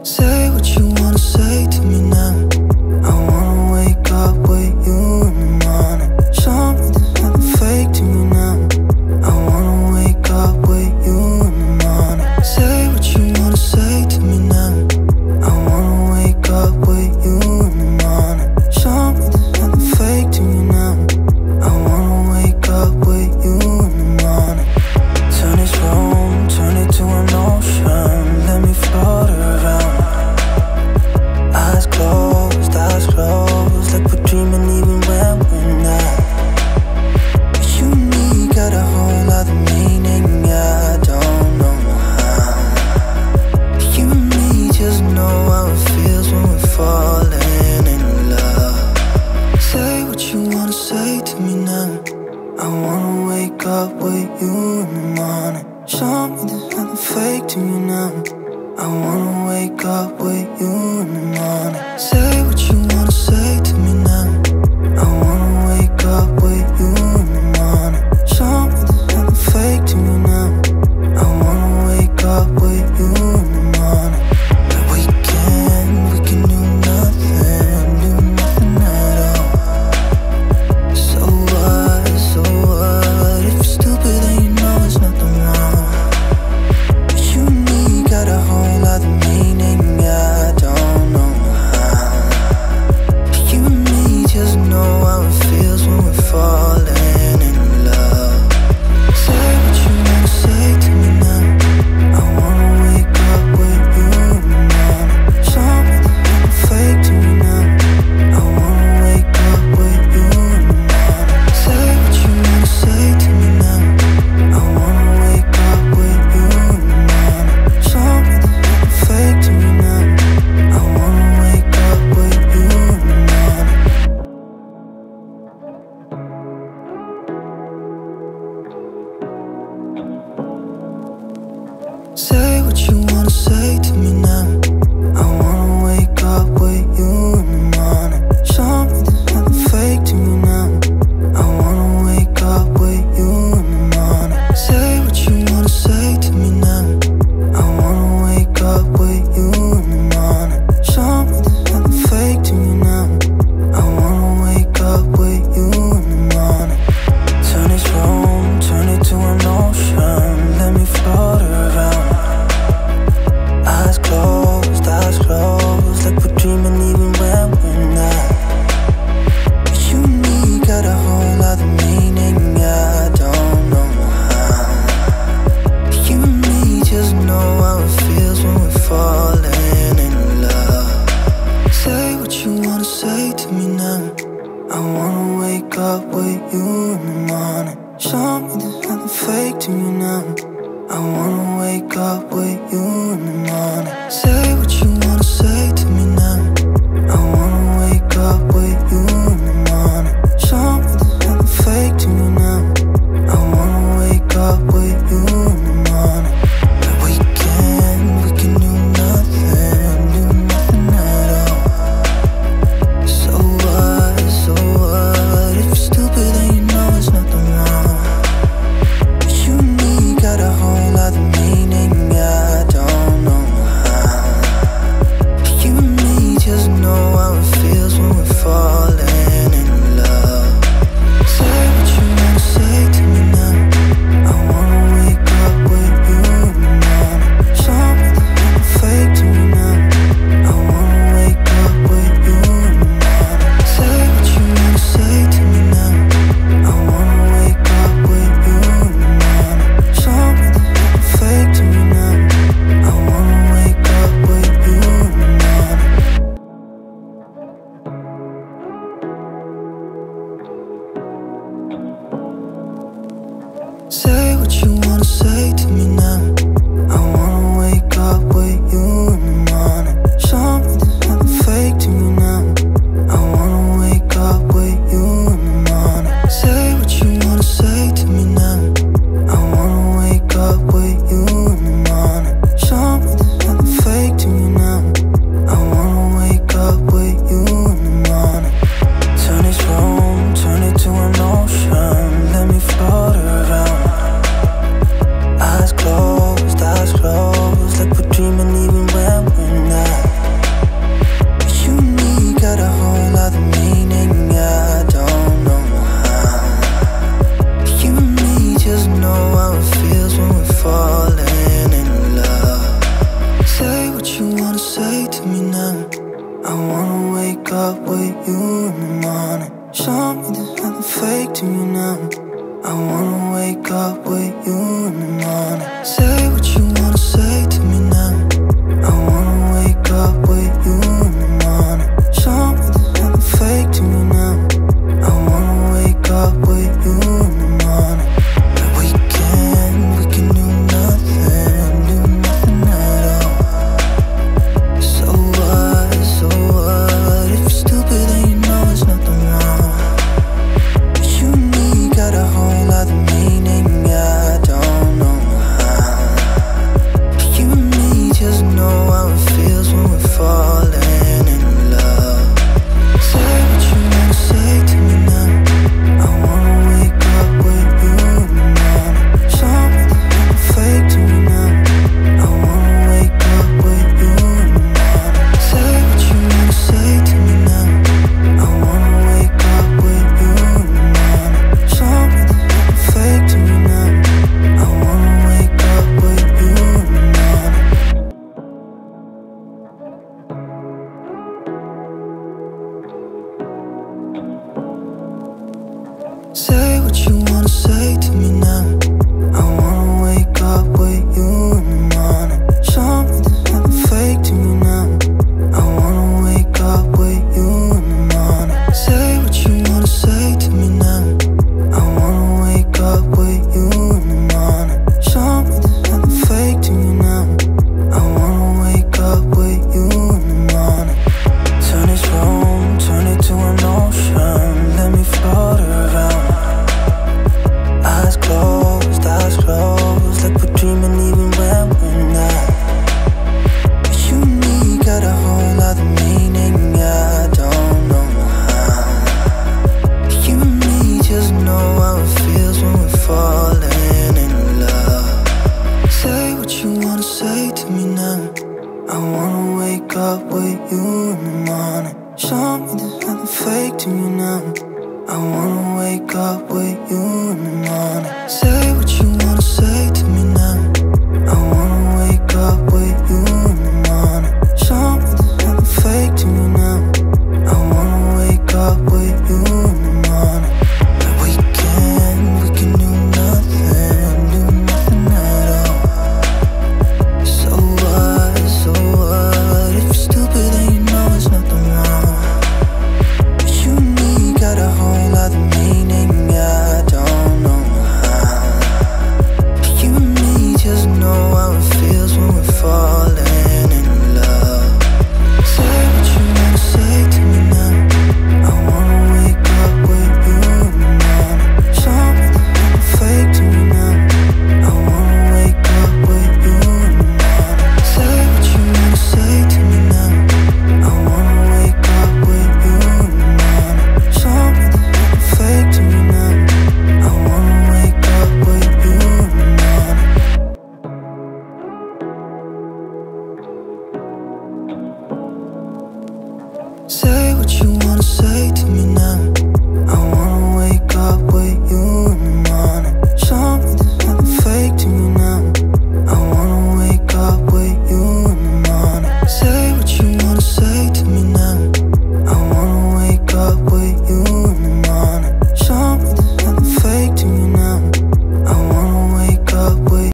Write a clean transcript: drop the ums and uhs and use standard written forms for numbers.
Say what you wanna say to me now. I wanna wake up with you in the morning. Show me there's nothing fake to me now. I wanna wake up with you in the morning. Say what you wanna say to me now. I wanna wake up with you in the morning. Show me there's nothing fake to me now. I wanna wake up with you in the morning. Turn this room, turn it to an ocean. Let me float around. Eyes closed, like we're dreaming even when we're not. You and me got a whole other meaning, I don't know how. You and me just know how it feels when we're falling in love. Say what you wanna say to me now. I wanna wake up with you in the morning. Show me there's nothing fake to me now. I wanna wake up with you in the morning. Say what you wanna say to me now. I wanna wake up with you in the morning. Show me there's nothing fake to me now. I wanna wake up with you in the morning. But we can do nothing at all. So what, if you're stupid then you know it's nothing wrong. You and me got a whole other meaning, I don't know how. You and me just know how it feels when we're falling in love. Say what you wanna say to me now. I wanna wake up with you in the morning. Show me there's nothing fake to me now. I wanna wake up with you in the morning. Say what you wanna say to me now. I wanna wake up with you in the morning. Show me there's nothing fake to me now. I wanna wake up with you in the morning. Say what you wanna say to me now. I wanna wake up with you in the morning. Show me there's nothing fake to me now. I wanna wake up with you in the morning. Say what you wanna say to me now. I wanna wake up with you in the morning. Show me there's nothing fake to me now. I wanna wake up with you in the morning. Turn this room, turn it to an ocean. Let me float around. Eyes closed, like we're dreaming even when we're not. You and me got a whole other meaning, I don't know how. You and me just know how it feels when we're falling in love. Say what you wanna say to me now. I wanna wake up with you in the morning. Show me there's nothing fake to me now. I wanna wake up with you in the morning. Say what you wanna say to me now. I wanna wake up with you in the morning. Show me there's nothing fake to me now. I wanna wake up with you in the morning. But we can do nothing at all. So what, if you're stupid then you know it's nothing wrong. You and me got a whole other meaning, I don't know how. You and me just know how it feels when we're falling in love. Say what you wanna say to me now. I wanna wake up with you in the morning. Show me there's nothing fake to me now. I wanna wake up with you in the morning. Say what you wanna say to me now. I wanna wake up with you in the morning. Show me there's nothing fake to me now. I wanna wake up with you in the morning. Say what you wanna say to me now. I wanna wake up with you in the morning. Show me there's nothing fake to me now. I wanna wake up with you in the morning. Say what you wanna say to me now. I wanna wake up with you in the morning. Show me there's nothing fake to me now. I wanna wake up with you in the morning. Turn this room, turn it to an ocean. Let me float around. wake up with you in the morning. Show me there's nothing fake to me now. I wanna wake up with you in the morning. Say what you wanna say to me now. I wanna wake up with you in the morning. Show me there's nothing fake to me now. I wanna wake up with you in the morning. We can do nothing at all. So what, if you're stupid then you know there's nothing wrong. But you and me got a whole lot of meaning, I don't know how. But you and me just know how it feels when we're falling in love. Say what you wanna say to me now. I wanna wake up with you in the morning. Show me there's nothing fake to me now. I wanna wake up with you in the morning. Say what you wanna say to me now. I wanna wake up with you in the morning. Show me there's nothing fake to me now. I wanna wake up with you in the morning. Say what you wanna say to me now. I wanna wake up with you in the morning. Show me there's nothing fake to me now. I wanna wake up with you in the morning. Say what you wanna say to me now. I wanna wake up with you in the morning. Show me there's nothing fake to me now. I wanna wake up with you in the morning. Turn this room, turn it to an ocean. Let me float around. Eyes closed, like we're dreaming even when we're not. But you and me got a whole lot of meaning, I don't know how. But you and me just know how it feels when we're falling in love. Say what you wanna say to me now. I wanna wake up with you in the morning. Show me there's nothing fake to me now. I wanna wake up with you in the morning. Say what you wanna say to me now. I wanna wake up with you in the morning. Show me there's nothing fake to me now. I wanna wake up with you in the morning. We can do nothing at all. So what, if you're stupid then you know there's nothing wrong. But you and me got a whole lot of meaning, I don't know how. But you and me just know how it feels when we're falling in love. Say what you wanna say to me now. I wanna wake up with you in the morning. Show me there's nothing fake to me now. I wanna wake up with you in the morning. Say what you wanna say to me now. I wanna wake up with you in the morning. Show me there's nothing fake to me now. I wanna wake up with you in the morning. Say what you wanna say